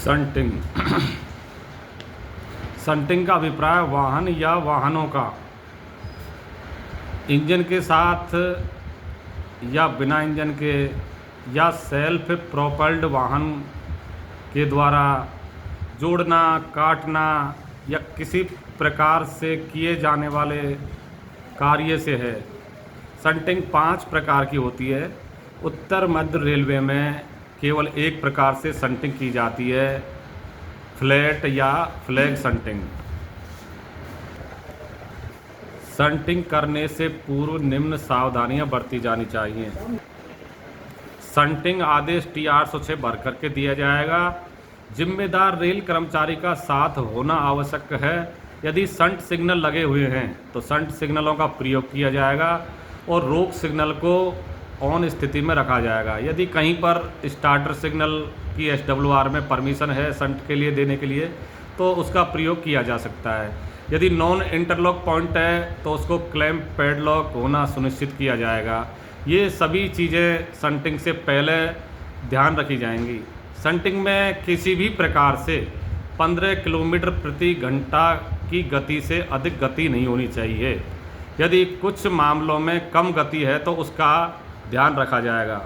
Shunting shunting का अभिप्राय वाहन या वाहनों का इंजन के साथ या बिना इंजन के या सेल्फ प्रोपल्ड वाहन के द्वारा जोड़ना, काटना या किसी प्रकार से किए जाने वाले कार्य से है। संटिंग 5 प्रकार की होती है। उत्तर मध्य रेलवे में केवल एक प्रकार से संटिंग की जाती है, फ्लैट या फ्लैग संटिंग। संटिंग करने से पूर्व निम्न सावधानियां बरती जानी चाहिए। संटिंग आदेश T806 भर करके दिया जाएगा। जिम्मेदार रेल कर्मचारी का साथ होना आवश्यक है। यदि संट सिग्नल लगे हुए हैं तो संट सिग्नलों का प्रयोग किया जाएगा और रोक सिग्नल को ऑन स्थिति में रखा जाएगा। यदि कहीं पर स्टार्टर सिग्नल की SWR में परमिशन है संट के लिए देने के लिए तो उसका प्रयोग किया जा सकता है। यदि नॉन इंटरलॉक पॉइंट है तो उसको क्लैंप पैडलॉक होना सुनिश्चित किया जाएगा। ये सभी चीज़ें संटिंग से पहले ध्यान रखी जाएंगी। संटिंग में किसी भी प्रकार से 15 किलोमीटर प्रति घंटा की गति से अधिक गति नहीं होनी चाहिए। यदि कुछ मामलों में कम गति है तो उसका ध्यान रखा जाएगा।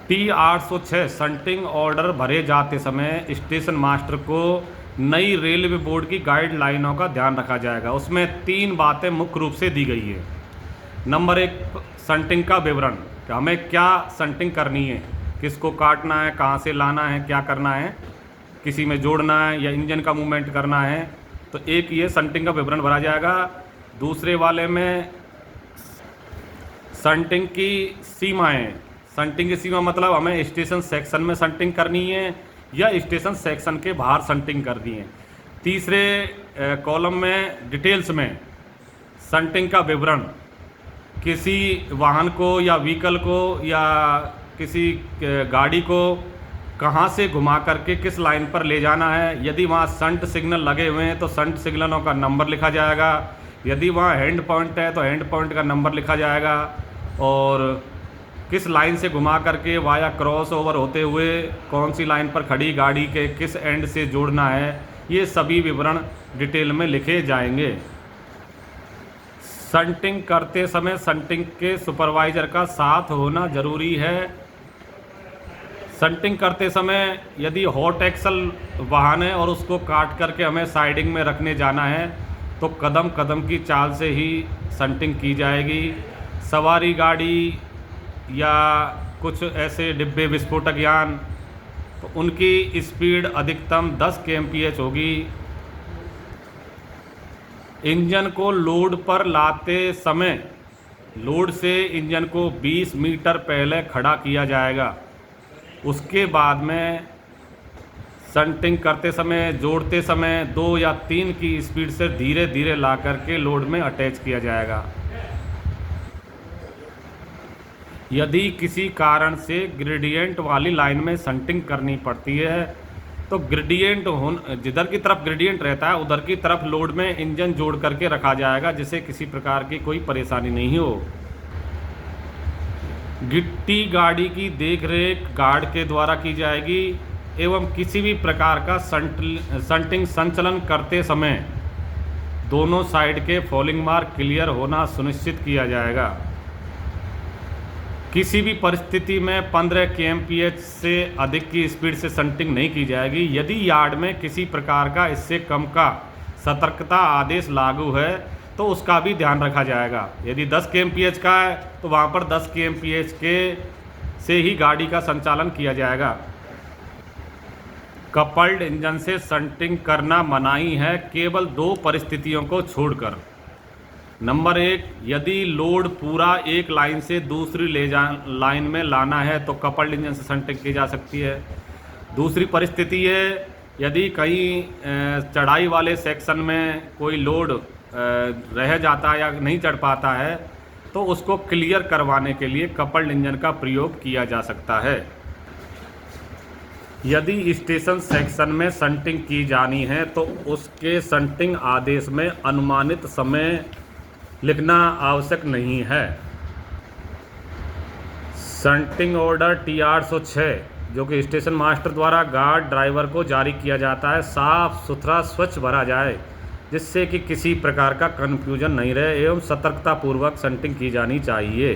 T806 संटिंग ऑर्डर भरे जाते समय स्टेशन मास्टर को नई रेलवे बोर्ड की गाइडलाइनों का ध्यान रखा जाएगा। उसमें 3 बातें मुख्य रूप से दी गई है। नंबर 1, संटिंग का विवरण कि हमें क्या संटिंग करनी है, किसको काटना है, कहाँ से लाना है, क्या करना है, किसी में जोड़ना है या इंजन का मूवमेंट करना है। तो एक ये संटिंग का विवरण भरा जाएगा। दूसरे वाले में संटिंग की सीमाएं। संटिंग की सीमा मतलब हमें स्टेशन सेक्शन में संटिंग करनी है या स्टेशन सेक्शन के बाहर संटिंग करनी है। तीसरे कॉलम में डिटेल्स में संटिंग का विवरण, किसी वाहन को या व्हीकल को या किसी गाड़ी को कहाँ से घुमा करके किस लाइन पर ले जाना है। यदि वहाँ संट सिग्नल लगे हुए हैं तो संट सिग्नलों का नंबर लिखा जाएगा। यदि वहाँ हैंड पॉइंट है तो हैंड पॉइंट का नंबर लिखा जाएगा और किस लाइन से घुमा करके वाया क्रॉस ओवर होते हुए कौन सी लाइन पर खड़ी गाड़ी के किस एंड से जोड़ना है, ये सभी विवरण डिटेल में लिखे जाएंगे। संटिंग करते समय संटिंग के सुपरवाइजर का साथ होना जरूरी है। संटिंग करते समय यदि हॉट एक्सल वाहन है और उसको काट करके हमें साइडिंग में रखने जाना है तो कदम कदम की चाल से ही संटिंग की जाएगी। सवारी गाड़ी या कुछ ऐसे डिब्बे विस्फोटक यान तो उनकी स्पीड अधिकतम 10 kmph होगी। इंजन को लोड पर लाते समय लोड से इंजन को 20 मीटर पहले खड़ा किया जाएगा। उसके बाद में संटिंग करते समय, जोड़ते समय 2 या 3 की स्पीड से धीरे धीरे ला करके लोड में अटैच किया जाएगा। यदि किसी कारण से ग्रेडियंट वाली लाइन में संटिंग करनी पड़ती है तो ग्रेडियंट जिधर की तरफ ग्रेडियंट रहता है उधर की तरफ लोड में इंजन जोड़ करके रखा जाएगा जिससे किसी प्रकार की कोई परेशानी नहीं हो। गिट्टी गाड़ी की देखरेख गार्ड के द्वारा की जाएगी एवं किसी भी प्रकार का संटिंग संचलन करते समय दोनों साइड के फॉलिंग मार्क क्लियर होना सुनिश्चित किया जाएगा। किसी भी परिस्थिति में 15 kmph से अधिक की स्पीड से संटिंग नहीं की जाएगी। यदि यार्ड में किसी प्रकार का इससे कम का सतर्कता आदेश लागू है तो उसका भी ध्यान रखा जाएगा। यदि 10 kmph का है तो वहाँ पर 10 kmph के से ही गाड़ी का संचालन किया जाएगा। कपल्ड इंजन से संटिंग करना मनाही है केवल 2 परिस्थितियों को छोड़कर। नंबर 1, यदि लोड पूरा एक लाइन से दूसरी लाइन में लाना है तो कपल्ड इंजन से संटिंग की जा सकती है। दूसरी परिस्थिति है यदि कहीं चढ़ाई वाले सेक्शन में कोई लोड रह जाता है या नहीं चढ़ पाता है तो उसको क्लियर करवाने के लिए कपल्ड इंजन का प्रयोग किया जा सकता है। यदि स्टेशन सेक्शन में संटिंग की जानी है तो उसके संटिंग आदेश में अनुमानित समय लिखना आवश्यक नहीं है। संटिंग ऑर्डर T806 जो कि स्टेशन मास्टर द्वारा गार्ड ड्राइवर को जारी किया जाता है, साफ सुथरा स्वच्छ भरा जाए, जिससे कि किसी प्रकार का कन्फ्यूजन नहीं रहे एवं सतर्कतापूर्वक संटिंग की जानी चाहिए।